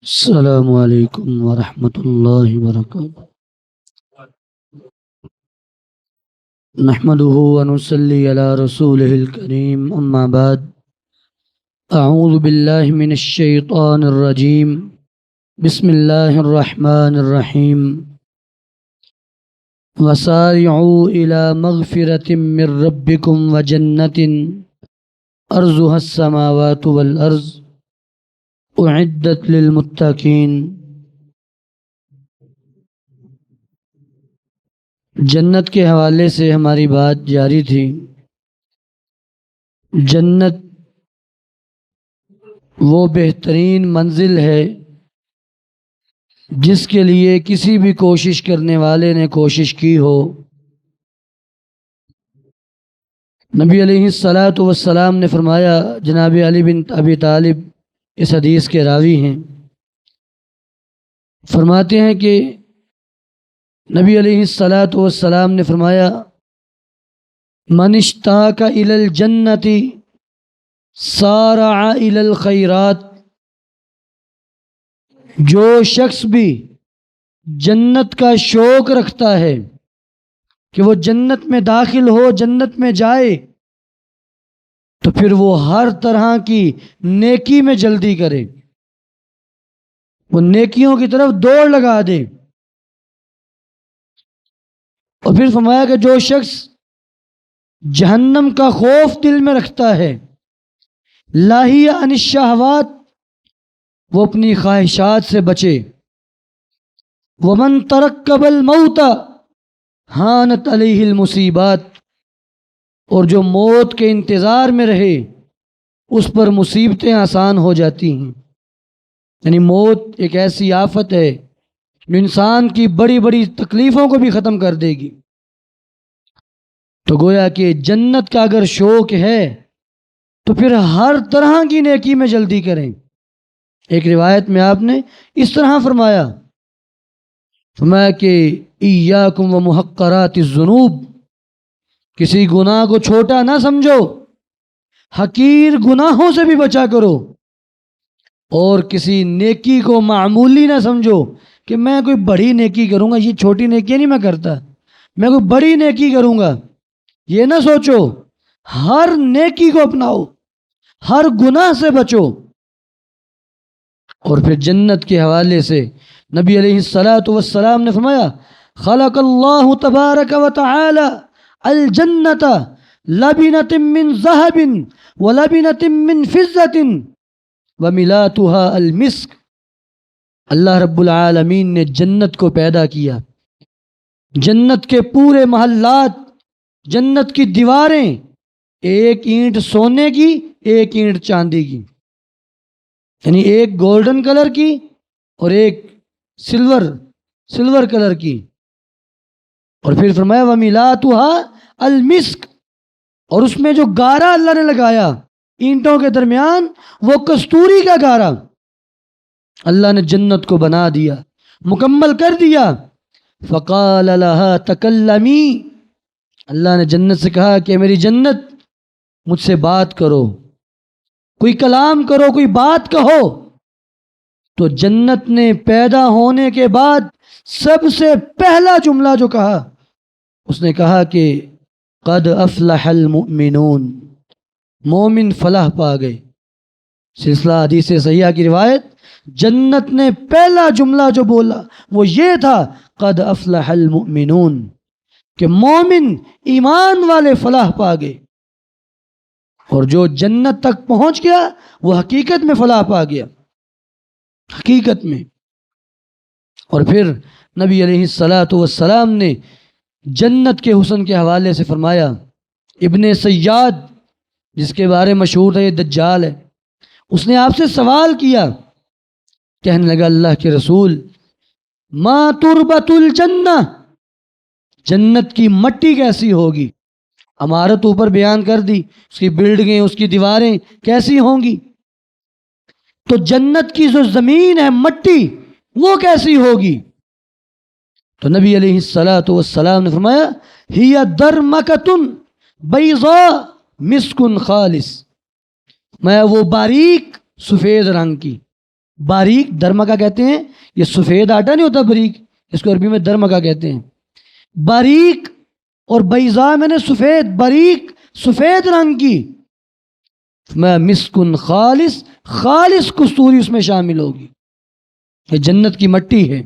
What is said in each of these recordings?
السلام علیکم ورحمۃ اللہ وبرکاتہ۔ نحمده ونصلي على رسوله الكريم اما بعد، اعوذ باللہ من الشیطان الرجیم، بسم اللہ الرحمن الرحیم۔ وسارعوا الى مغفرة من ربكم وجنة ارضها السماوات والارض اعدت للمتقین۔ جنت کے حوالے سے ہماری بات جاری تھی۔ جنت وہ بہترین منزل ہے جس کے لیے کسی بھی کوشش کرنے والے نے کوشش کی ہو۔ نبی علیہ الصلاۃ والسلام نے فرمایا، جناب علی بن ابی طالب اس حدیث کے راوی ہیں، فرماتے ہیں کہ نبی علیہ الصلاۃ والسلام نے فرمایا، من اشتاق الی الجنت سارع الی الخیرات، جو شخص بھی جنت کا شوق رکھتا ہے کہ وہ جنت میں داخل ہو، جنت میں جائے، تو پھر وہ ہر طرح کی نیکی میں جلدی کرے، وہ نیکیوں کی طرف دوڑ لگا دے۔ اور پھر فرمایا کہ جو شخص جہنم کا خوف دل میں رکھتا ہے، لاہی عن الشہوات، وہ اپنی خواہشات سے بچے۔ ومن ترقب الموت ہانت علیہ المصیبات، اور جو موت کے انتظار میں رہے اس پر مصیبتیں آسان ہو جاتی ہیں۔ یعنی موت ایک ایسی آفت ہے جو انسان کی بڑی بڑی تکلیفوں کو بھی ختم کر دے گی۔ تو گویا کہ جنت کا اگر شوق ہے تو پھر ہر طرح کی نیکی میں جلدی کریں۔ ایک روایت میں آپ نے اس طرح فرمایا کہ ایاکم و محقرات الذنوب، کسی گناہ کو چھوٹا نہ سمجھو، حقیر گناہوں سے بھی بچا کرو، اور کسی نیکی کو معمولی نہ سمجھو کہ میں کوئی بڑی نیکی کروں گا، یہ چھوٹی نیکی نہیں میں کرتا، میں کوئی بڑی نیکی کروں گا، یہ نہ سوچو۔ ہر نیکی کو اپناؤ، ہر گناہ سے بچو۔ اور پھر جنت کے حوالے سے نبی علیہ الصلاۃ والسلام نے فرمایا، خلق اللہ تبارک و تعالی الجنت لبنۃ من ذہب ولبنۃ من فضۃ وملاتها المسک۔ اللہ رب العالمین نے جنت کو پیدا کیا، جنت کے پورے محلات، جنت کی دیواریں، ایک اینٹ سونے کی، ایک اینٹ چاندی کی، یعنی ایک گولڈن کلر کی اور ایک سلور کلر کی۔ اور پھر فرمایا وَمِلَاتُهَا الْمِسْک، اور اس میں جو گارا اللہ نے لگایا اینٹوں کے درمیان، وہ کستوری کا گارا اللہ نے جنت کو بنا دیا، مکمل کر دیا۔ فَقَالَ لَهَا تَكَلَّمِي، اللہ نے جنت سے کہا کہ میری جنت مجھ سے بات کرو، کوئی کلام کرو، کوئی بات کہو۔ تو جنت نے پیدا ہونے کے بعد سب سے پہلا جملہ جو کہا، اس نے کہا کہ قد افلح المؤمنون، مومن فلاح پا گئے۔ سلسلہ حدیث صحیحہ کی روایت، جنت نے پہلا جملہ جو بولا وہ یہ تھا، قد افلح المؤمنون، کہ مومن ایمان والے فلاح پا گئے۔ اور جو جنت تک پہنچ گیا وہ حقیقت میں فلاح پا گیا، حقیقت میں۔ اور پھر نبی علیہ الصلاۃ والسلام نے جنت کے حسن کے حوالے سے فرمایا، ابن سیاد جس کے بارے مشہور ہے، یہ دجال ہے، اس نے آپ سے سوال کیا، کہنے لگا اللہ کے رسول، ما تربت الجنہ، جنت کی مٹی کیسی ہوگی؟ عمارت اوپر بیان کر دی، اس کی بلڈنگیں، اس کی دیواریں کیسی ہوں گی، تو جنت کی جو زمین ہے، مٹی، وہ کیسی ہوگی؟ تو نبی علیہ الصلاۃ والسلام نے فرمایا، ہی درمکۃ بیضاء مسک خالص، میں وہ باریک سفید رنگ کی، باریک درمگا کہتے ہیں، یہ سفید آٹا نہیں ہوتا باریک، اس کو عربی میں درمگا کہتے ہیں۔ باریک اور بیضاء میں نے سفید، باریک سفید رنگ کی، میں مسکن خالص، خالص کستوری اس میں شامل ہوگی۔ یہ جنت کی مٹی ہے،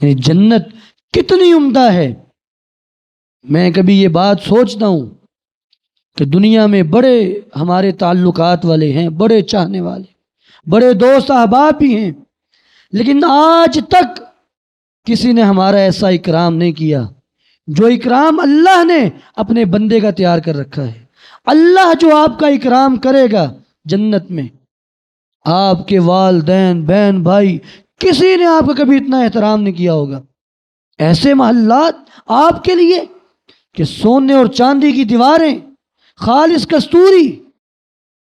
یعنی جنت کتنی عمدہ ہے۔ میں کبھی یہ بات سوچتا ہوں کہ دنیا میں بڑے ہمارے تعلقات والے ہیں، بڑے چاہنے والے، بڑے دوست احباب بھی ہیں، لیکن آج تک کسی نے ہمارا ایسا اکرام نہیں کیا جو اکرام اللہ نے اپنے بندے کا تیار کر رکھا ہے۔ اللہ جو آپ کا اکرام کرے گا جنت میں، آپ کے والدین، بہن، بھائی، کسی نے آپ کا کبھی اتنا احترام نہیں کیا ہوگا۔ ایسے محلات آپ کے لیے کہ سونے اور چاندی کی دیواریں، خالص کستوری،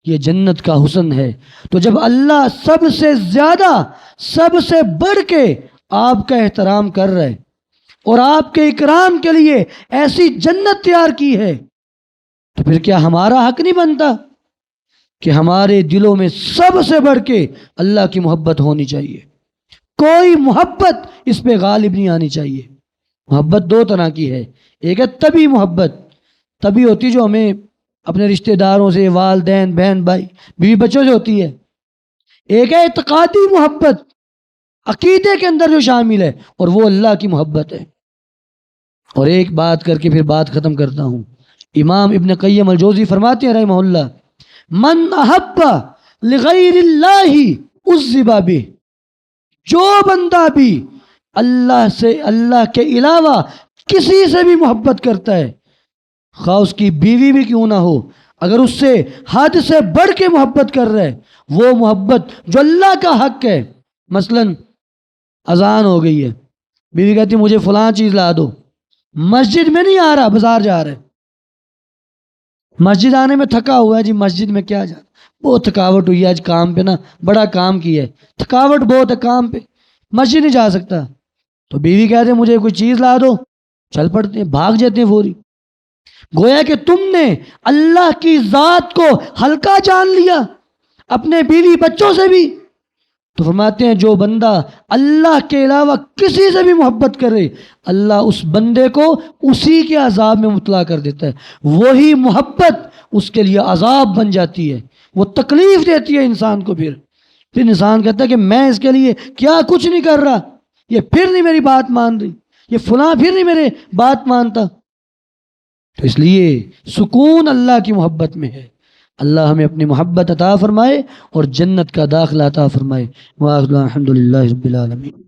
یہ جنت کا حسن ہے۔ تو جب اللہ سب سے زیادہ، سب سے بڑھ کے آپ کا احترام کر رہے اور آپ کے اکرام کے لیے ایسی جنت تیار کی ہے، تو پھر کیا ہمارا حق نہیں بنتا کہ ہمارے دلوں میں سب سے بڑھ کے اللہ کی محبت ہونی چاہیے؟ کوئی محبت اس پہ غالب نہیں آنی چاہیے۔ محبت دو طرح کی ہے، ایک ہے طبی محبت، طبی ہوتی جو ہمیں اپنے رشتہ داروں سے، والدین، بہن، بھائی، بیوی بچوں سے ہوتی ہے۔ ایک ہے اعتقادی محبت، عقیدے کے اندر جو شامل ہے، اور وہ اللہ کی محبت ہے۔ اور ایک بات کر کے پھر بات ختم کرتا ہوں۔ امام ابن قیم الجوزی فرماتے ہیں رحمہ اللہ، من احب لغیر اللہ عذب بہ، جو بندہ بھی اللہ سے، اللہ کے علاوہ کسی سے بھی محبت کرتا ہے، خواہ اس کی بیوی بھی کیوں نہ ہو، اگر اس سے حد سے بڑھ کے محبت کر رہا ہے، وہ محبت جو اللہ کا حق ہے، مثلا اذان ہو گئی ہے، بیوی کہتی مجھے فلاں چیز لا دو، مسجد میں نہیں آ رہا، بازار جا رہا ہے، مسجد آنے میں تھکا ہوا ہے، جی مسجد میں کیا جا، بہت تھکاوٹ ہوئی ہے آج کام پہ، نا بڑا کام کیا ہے، تھکاوٹ بہت ہے کام پہ، مسجد نہیں جا سکتا، تو بیوی کہتے ہیں مجھے کوئی چیز لا دو، چل پڑتے ہیں، بھاگ جاتے ہیں فوری۔ گویا کہ تم نے اللہ کی ذات کو ہلکا جان لیا اپنے بیوی بچوں سے بھی۔ تو فرماتے ہیں جو بندہ اللہ کے علاوہ کسی سے بھی محبت کرے، اللہ اس بندے کو اسی کے عذاب میں مبتلا کر دیتا ہے۔ وہی محبت اس کے لیے عذاب بن جاتی ہے، وہ تکلیف دیتی ہے انسان کو۔ پھر انسان کہتا ہے کہ میں اس کے لیے کیا کچھ نہیں کر رہا، یہ پھر نہیں میری بات مان رہی، یہ فلاں پھر نہیں میرے بات مانتا۔ تو اس لیے سکون اللہ کی محبت میں ہے۔ اللہ ہمیں اپنی محبت عطا فرمائے اور جنت کا داخلہ عطا فرمائے۔ وآخر الحمد للہ رب العالمین۔